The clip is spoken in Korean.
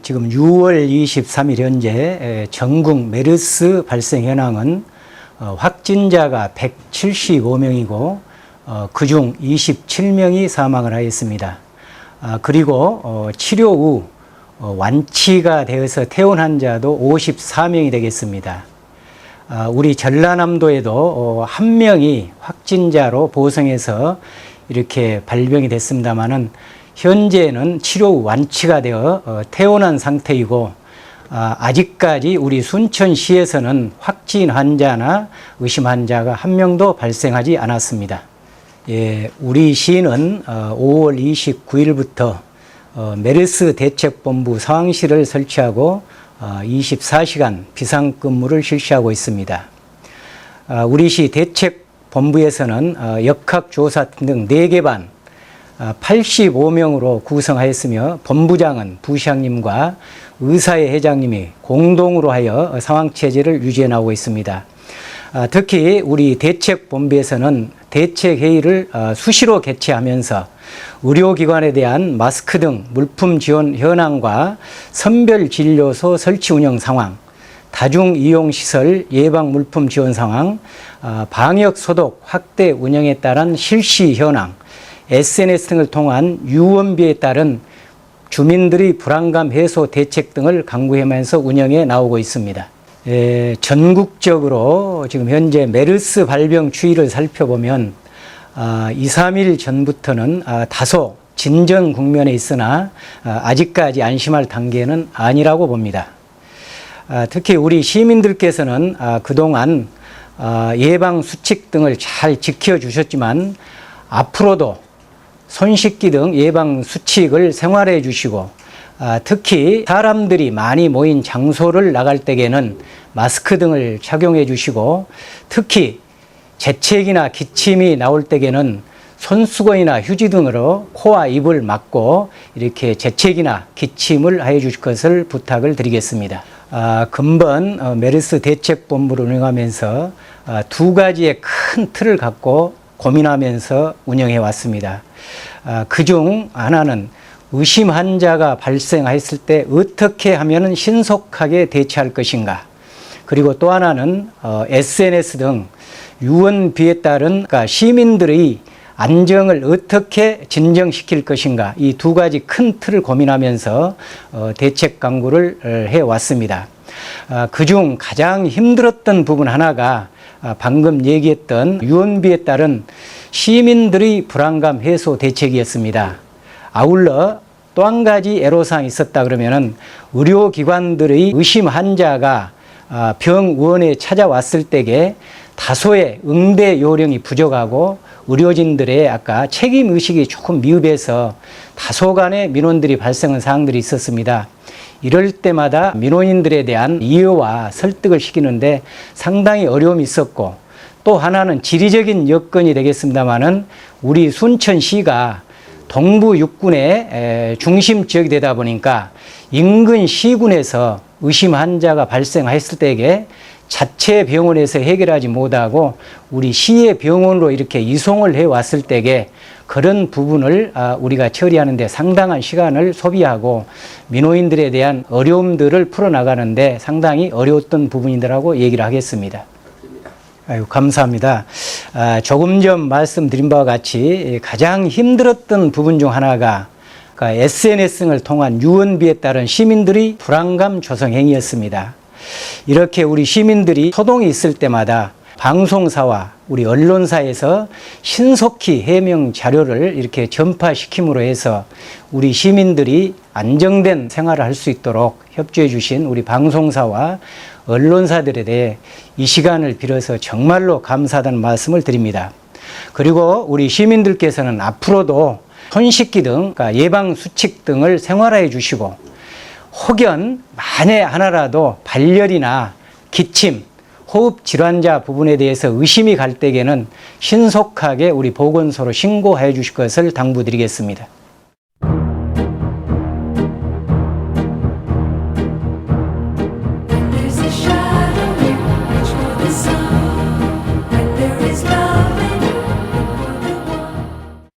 지금 6월 23일 현재 전국 메르스 발생 현황은 확진자가 175명이고 그중 27명이 사망을 하였습니다. 그리고 치료 후 완치가 되어서 퇴원 환자도 54명이 되겠습니다. 우리 전라남도에도 한 명이 확진자로 보성해서 이렇게 발병이 됐습니다마는 현재는 치료 후 완치가 되어 퇴원한 상태이고 아직까지 우리 순천시에서는 확진 환자나 의심 환자가 한 명도 발생하지 않았습니다. 예, 우리 시는 5월 29일부터 메르스 대책본부 상황실을 설치하고 24시간 비상근무를 실시하고 있습니다. 우리 시 대책본부에서는 역학조사팀 등 4개 반 85명으로 구성하였으며 본부장은 부시장님과 의사회 회장님이 공동으로 하여 상황체제를 유지해 나오고 있습니다. 특히 우리 대책본부에서는 대책회의를 수시로 개최하면서 의료기관에 대한 마스크 등 물품 지원 현황과 선별진료소 설치 운영 상황, 다중이용시설 예방 물품 지원 상황, 방역소독 확대 운영에 따른 실시 현황, SNS 등을 통한 유언비에 따른 주민들의 불안감 해소 대책 등을 강구하면서 운영해 나오고 있습니다. 전국적으로 지금 현재 메르스 발병 추이를 살펴보면 2, 3일 전부터는 다소 진정 국면에 있으나 아직까지 안심할 단계는 아니라고 봅니다. 특히 우리 시민들께서는 그동안 예방 수칙 등을 잘 지켜주셨지만 앞으로도 손 씻기 등 예방 수칙을 생활해 주시고 특히 사람들이 많이 모인 장소를 나갈 때에는 마스크 등을 착용해 주시고 특히 재채기나 기침이 나올 때에는 손수건이나 휴지 등으로 코와 입을 막고 이렇게 재채기나 기침을 해 주실 것을 부탁을 드리겠습니다. 근본 메르스 대책본부를 운영하면서 두 가지의 큰 틀을 갖고 고민하면서 운영해 왔습니다. 그중 하나는 의심 환자가 발생했을 때 어떻게 하면 신속하게 대처할 것인가, 그리고 또 하나는 SNS 등 유언비에 따른 시민들의 안정을 어떻게 진정시킬 것인가, 이 두 가지 큰 틀을 고민하면서 대책 강구를 해왔습니다. 그중 가장 힘들었던 부분 하나가 방금 얘기했던 유언비에 따른 시민들의 불안감 해소 대책이었습니다. 아울러 또 한 가지 애로사항이 있었다 그러면은 의료기관들의 의심 환자가 병원에 찾아왔을 때에 다소의 응대 요령이 부족하고 의료진들의 아까 책임의식이 조금 미흡해서 다소간의 민원들이 발생한 사항들이 있었습니다. 이럴 때마다 민원인들에 대한 이해와 설득을 시키는데 상당히 어려움이 있었고, 또 하나는 지리적인 여건이 되겠습니다마는 우리 순천시가 동부 육군의 중심 지역이 되다 보니까 인근 시군에서 의심 환자가 발생했을 때에 자체 병원에서 해결하지 못하고 우리 시의 병원으로 이렇게 이송을 해왔을 때에 그런 부분을 우리가 처리하는 데 상당한 시간을 소비하고 민원인들에 대한 어려움들을 풀어나가는데 상당히 어려웠던 부분이라고 얘기를 하겠습니다. 아유, 감사합니다. 조금 전 말씀드린 바와 같이 가장 힘들었던 부분 중 하나가 SNS를 통한 유언비에 따른 시민들의 불안감 조성 행위였습니다. 이렇게 우리 시민들이 소동이 있을 때마다 방송사와 우리 언론사에서 신속히 해명 자료를 이렇게 전파시킴으로 해서 우리 시민들이 안정된 생활을 할 수 있도록 협조해 주신 우리 방송사와 언론사들에 대해 이 시간을 빌어서 정말로 감사하다는 말씀을 드립니다. 그리고 우리 시민들께서는 앞으로도 손 씻기 등 예방 수칙 등을 생활화해 주시고 혹연 만에 하나라도 발열이나 기침, 호흡 질환자 부분에 대해서 의심이 갈 때에는 신속하게 우리 보건소로 신고해 주실 것을 당부드리겠습니다.